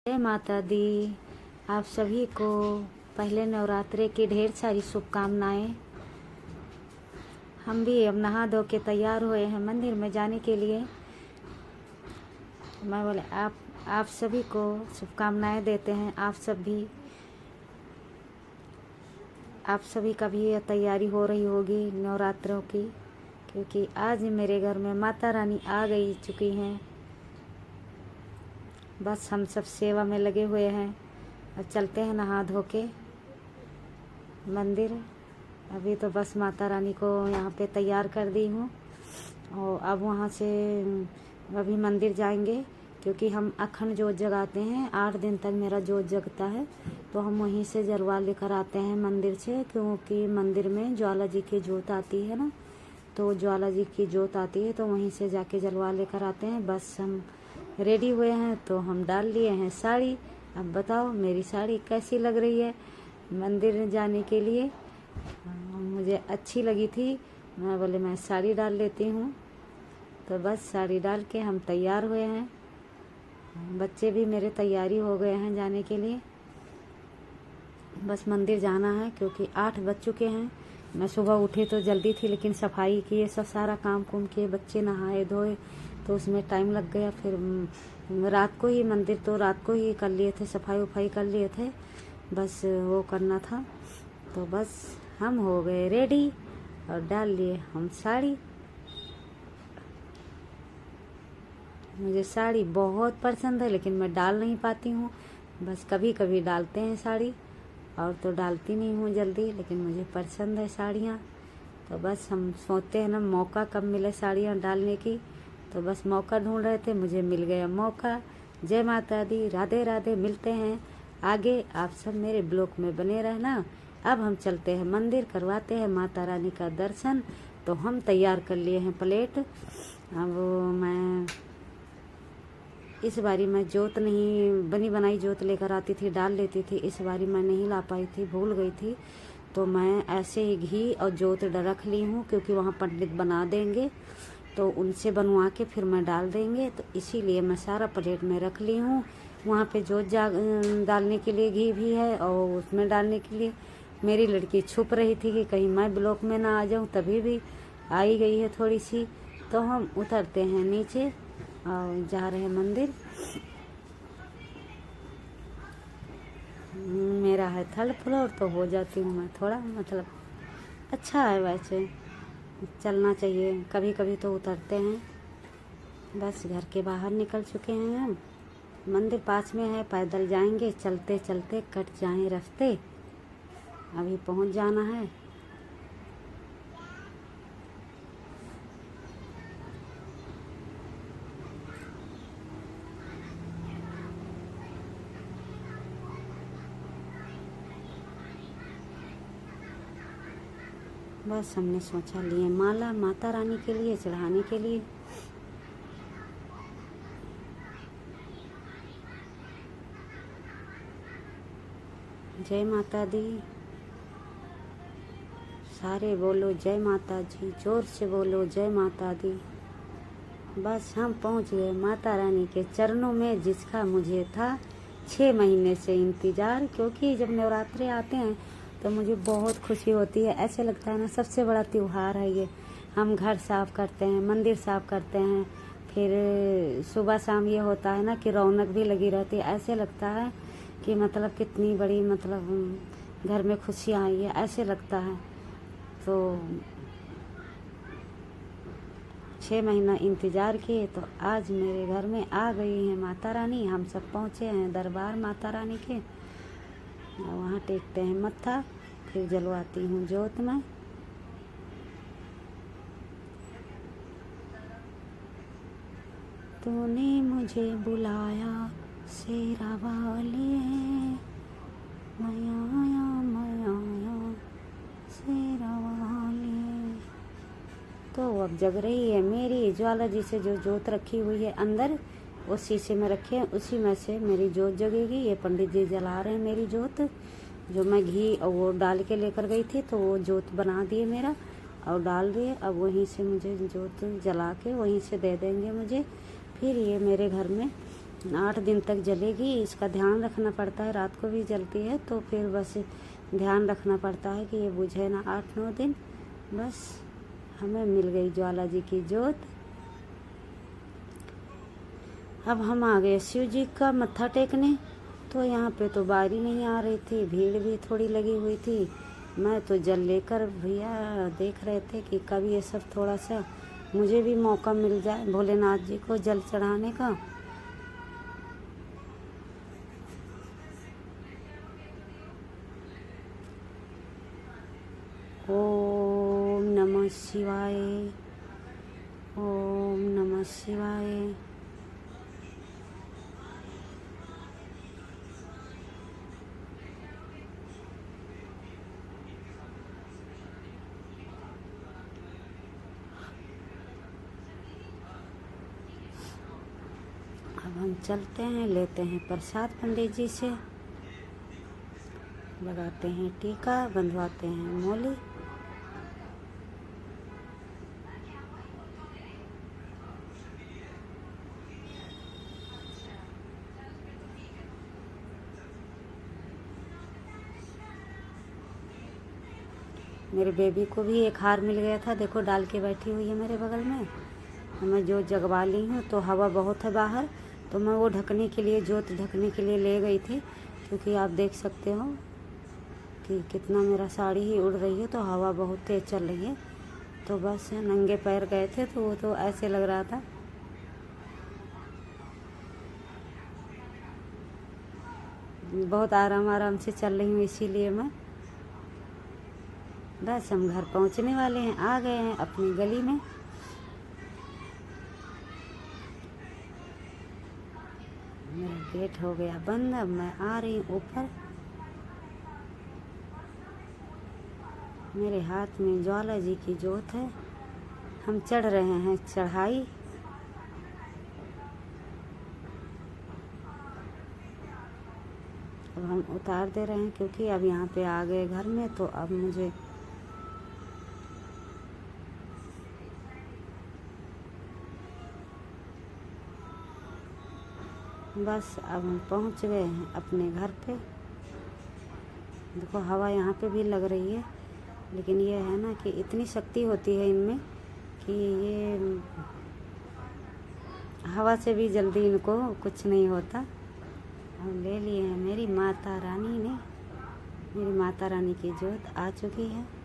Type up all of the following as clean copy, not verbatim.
जय माता दी। आप सभी को पहले नवरात्रे की ढेर सारी शुभकामनाएं। हम भी अब नहा धो के तैयार हुए हैं मंदिर में जाने के लिए। मैं बोले आप सभी को शुभकामनाएं देते हैं। आप सभी का भी तैयारी हो रही होगी नवरात्रों की, क्योंकि आज मेरे घर में माता रानी आ चुकी हैं। बस हम सब सेवा में लगे हुए हैं। अब चलते हैं नहा धो के मंदिर। अभी तो बस माता रानी को यहाँ पे तैयार कर दी हूँ और अब वहाँ से अभी मंदिर जाएंगे, क्योंकि हम अखंड जोत जगाते हैं। 8 दिन तक मेरा जोत जगता है, तो हम वहीं से जलवा लेकर आते हैं मंदिर से, क्योंकि मंदिर में ज्वाला जी की जोत आती है ना, तो ज्वाला जी की जोत आती है, तो वहीं से जाके जलवा लेकर आते हैं। बस हम रेडी हुए हैं, तो हम डाल लिए हैं साड़ी। अब बताओ मेरी साड़ी कैसी लग रही है मंदिर जाने के लिए। मुझे अच्छी लगी थी, मैं बोले मैं साड़ी डाल लेती हूँ। तो बस साड़ी डाल के हम तैयार हुए हैं। बच्चे भी मेरे तैयारी हो गए हैं जाने के लिए। बस मंदिर जाना है, क्योंकि 8 बज चुके हैं। मैं सुबह उठी तो जल्दी थी, लेकिन सफाई किए, सब सारा काम कुम किए, बच्चे नहाए धोए, तो उसमें टाइम लग गया। फिर रात को ही मंदिर तो रात को ही कर लिए थे, सफाई वफाई कर लिए थे, बस वो करना था। तो बस हम हो गए रेडी और डाल लिए हम साड़ी। मुझे साड़ी बहुत पसंद है, लेकिन मैं डाल नहीं पाती हूँ। बस कभी कभी डालते हैं साड़ी, और तो डालती नहीं हूँ जल्दी, लेकिन मुझे पसंद है साड़ियाँ। तो बस हम सोचते हैं ना मौका कब मिले साड़ियाँ डालने की, तो बस मौका ढूंढ रहे थे, मुझे मिल गया मौका। जय माता दी, राधे राधे। मिलते हैं आगे। आप सब मेरे ब्लॉग में बने रहना। अब हम चलते हैं मंदिर, करवाते हैं माता रानी का दर्शन। तो हम तैयार कर लिए हैं प्लेट। अब मैं इस बारी मैं जोत नहीं, बनी बनाई जोत लेकर आती थी, डाल लेती थी। इस बारी मैं नहीं ला पाई थी, भूल गई थी, तो मैं ऐसे ही घी और जोत रख ली हूँ, क्योंकि वहाँ पंडित बना देंगे, तो उनसे बनवा के फिर मैं डाल देंगे। तो इसीलिए मैं सारा प्लेट में रख ली हूँ। वहाँ पे जोत डालने के लिए घी भी है, और उसमें डालने के लिए मेरी लड़की छुप रही थी कि कहीं मैं ब्लॉक में ना आ जाऊँ, तभी भी आई गई है थोड़ी सी। तो हम उतरते हैं नीचे और जा रहे हैं मंदिर। मेरा है 3rd फ्लोर, तो हो जाती हूँ मैं थोड़ा, मतलब अच्छा है, वैसे चलना चाहिए, कभी कभी तो उतरते हैं। बस घर के बाहर निकल चुके हैं हम। मंदिर पास में है, पैदल जाएंगे, चलते चलते कट जाएं रास्ते। अभी पहुंच जाना है। बस हमने सोचा लिए माला माता रानी के लिए चढ़ाने के लिए। जय माता दी। सारे बोलो जय माता जी, जोर से बोलो जय माता दी। बस हम पहुंच गए माता रानी के चरणों में, जिसका मुझे था 6 महीने से इंतज़ार। क्योंकि जब नवरात्रे आते हैं तो मुझे बहुत खुशी होती है। ऐसे लगता है ना सबसे बड़ा त्योहार है ये। हम घर साफ़ करते हैं, मंदिर साफ़ करते हैं, फिर सुबह शाम ये होता है ना कि रौनक भी लगी रहती है। ऐसे लगता है कि मतलब कितनी बड़ी, मतलब घर में खुशियाँ आई है, ऐसे लगता है। तो 6 महीना इंतज़ार किए, तो आज मेरे घर में आ गई है माता रानी। हम सब पहुँचे हैं दरबार माता रानी के, वहाँ टेकते हैं मत्था, फिर जलवाती हूँ जोत में। तूने मुझे बुलाया शेरा वाले, मैं आया शेरा वाले। तो अब जग रही है मेरी ज्वाला जी से जो जोत रखी हुई है अंदर, उस शीशे में रखे हैं, उसी में से मेरी जोत जगेगी। ये पंडित जी जला रहे हैं मेरी जोत, जो मैं घी और वो डाल के लेकर गई थी, तो वो जोत बना दिए मेरा और डाल दिए। अब वहीं से मुझे जोत जला के वहीं से दे देंगे मुझे। फिर ये मेरे घर में 8 दिन तक जलेगी। इसका ध्यान रखना पड़ता है, रात को भी जलती है तो फिर बस ध्यान रखना पड़ता है कि ये बुझे ना 8-9 दिन। बस हमें मिल गई ज्वाला जी की जोत। अब हम आ गए शिव जी का मत्था टेकने। तो यहाँ पे तो बारी नहीं आ रही थी, भीड़ भी थोड़ी लगी हुई थी। मैं तो जल लेकर भैया देख रहे थे कि कब ये सब थोड़ा सा मुझे भी मौका मिल जाए भोलेनाथ जी को जल चढ़ाने का। ओम नमः शिवाय, ओम नमः शिवाय। अब हम चलते हैं, लेते हैं प्रसाद पंडित जी से, लगाते हैं टीका, बंधवाते हैं मोली। मेरे बेबी को भी एक हार मिल गया था, देखो डाल के बैठी हुई है मेरे बगल में। मैं जोत जगवा ली हूँ तो हवा बहुत है बाहर, तो मैं वो ढकने के लिए, जोत ढकने के लिए ले गई थी, क्योंकि आप देख सकते हो कि कितना मेरा साड़ी ही उड़ रही है, तो हवा बहुत तेज चल रही है। तो बस नंगे पैर गए थे तो वो तो ऐसे लग रहा था। बहुत आराम आराम से चल रही हूँ, इसीलिए मैं। बस हम घर पहुँचने वाले हैं, आ गए हैं अपनी गली में। मेरा गेट हो गया बंद, अब मैं आ रही हूँ ऊपर। मेरे हाथ में ज्वाला जी की जोत है। हम चढ़ रहे हैं चढ़ाई। अब हम उतार दे रहे हैं, क्योंकि अब यहाँ पे आ गए घर में, तो अब मुझे बस अब हम पहुँच गए हैं अपने घर पे। देखो हवा यहाँ पे भी लग रही है, लेकिन ये है ना कि इतनी शक्ति होती है इनमें कि ये हवा से भी जल्दी इनको कुछ नहीं होता। अब ले लिए हैं मेरी माता रानी ने, मेरी माता रानी की जोत आ चुकी है।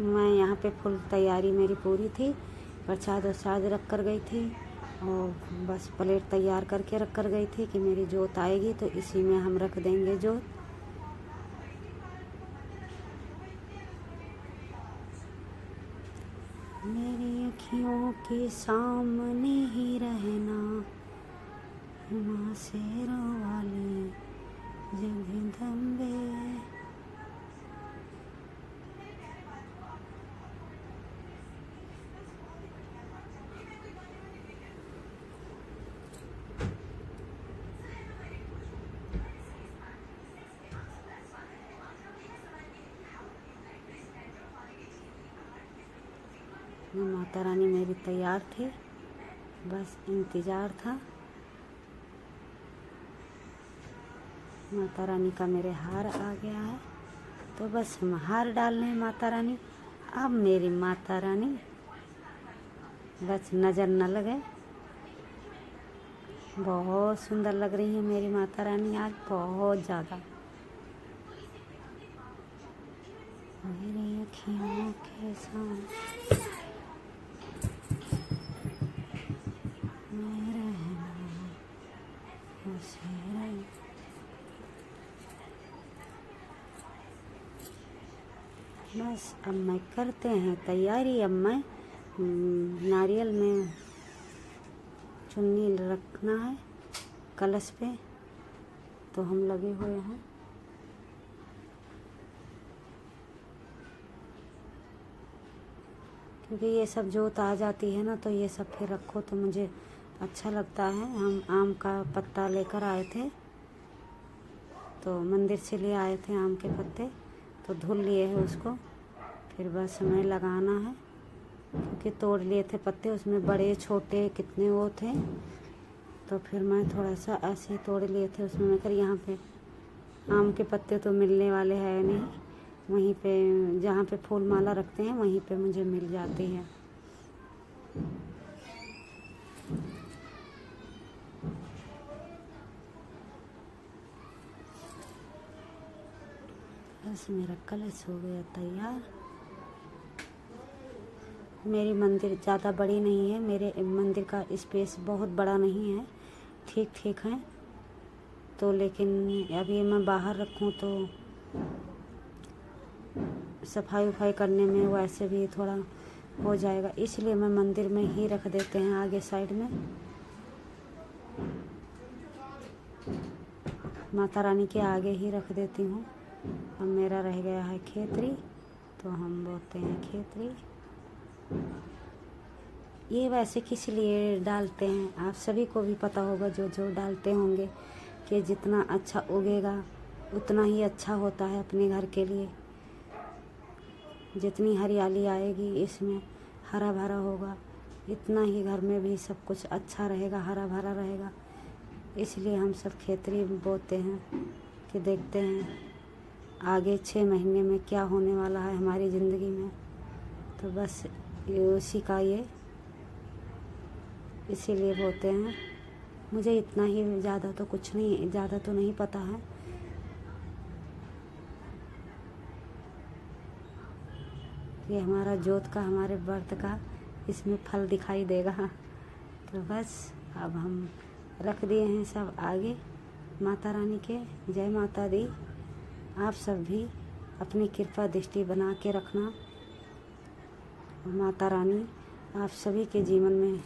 मैं यहाँ पे फुल तैयारी मेरी पूरी थी, प्रसाद वरसाद रख कर गई थी, और बस प्लेट तैयार करके रख कर गई थी कि मेरी जोत आएगी तो इसी में हम रख देंगे जोत। मेरी अखियों के सामने ही रहना, माँ शेरों वाली जगदम्बे। माता रानी मेरी तैयार थी, बस इंतज़ार था। माता रानी का मेरे हार आ गया है, तो बस हम हार डालने हैं माता रानी। अब मेरी माता रानी बस नज़र न लगे, बहुत सुंदर लग रही है मेरी माता रानी आज, बहुत ज़्यादा। मेरी अखियों के सामने बस अब मैं करते हैं तैयारी। अब मैं नारियल में चुन्नी रखना है कलश पे, तो हम लगे हुए हैं। क्योंकि ये सब जोत आ जाती है ना, तो ये सब फिर रखो तो मुझे अच्छा लगता है। हम आम का पत्ता लेकर आए थे, तो मंदिर से ले आए थे आम के पत्ते, तो धुल लिए हैं उसको, फिर बस हमें लगाना है, क्योंकि तोड़ लिए थे पत्ते, उसमें बड़े छोटे कितने वो थे, तो फिर मैं थोड़ा सा ऐसे तोड़ लिए थे उसमें। मैं कर यहाँ पे आम के पत्ते तो मिलने वाले हैं नहीं, वहीं पे जहाँ पे फूल माला रखते हैं वहीं पे मुझे मिल जाती है। बस मेरा कलश हो गया तैयार। मेरी मंदिर ज़्यादा बड़ी नहीं है, मेरे मंदिर का स्पेस बहुत बड़ा नहीं है, ठीक ठीक है। तो लेकिन अभी मैं बाहर रखूँ तो सफाई वफाई करने में वैसे भी थोड़ा हो जाएगा, इसलिए मैं मंदिर में ही रख देते हैं आगे साइड में। माता रानी के आगे ही रख देती हूँ। अब मेरा रह गया है खेतरी, तो हम बोते हैं खेतरी। ये वैसे किस लिए डालते हैं आप सभी को भी पता होगा, जो जो डालते होंगे, कि जितना अच्छा उगेगा उतना ही अच्छा होता है अपने घर के लिए। जितनी हरियाली आएगी, इसमें हरा भरा होगा, इतना ही घर में भी सब कुछ अच्छा रहेगा, हरा भरा रहेगा। इसलिए हम सब खेतरी बोते हैं कि देखते हैं आगे 6 महीने में क्या होने वाला है हमारी ज़िंदगी में। तो बस ये उसी का ये इसीलिए बोते हैं। मुझे इतना ही, ज़्यादा तो कुछ नहीं, ज़्यादा तो नहीं पता है। ये हमारा जोत का, हमारे व्रत का इसमें फल दिखाई देगा। तो बस अब हम रख दिए हैं सब आगे माता रानी के। जय माता दी। आप सब भी अपनी कृपा दृष्टि बना के रखना। माता रानी आप सभी के जीवन में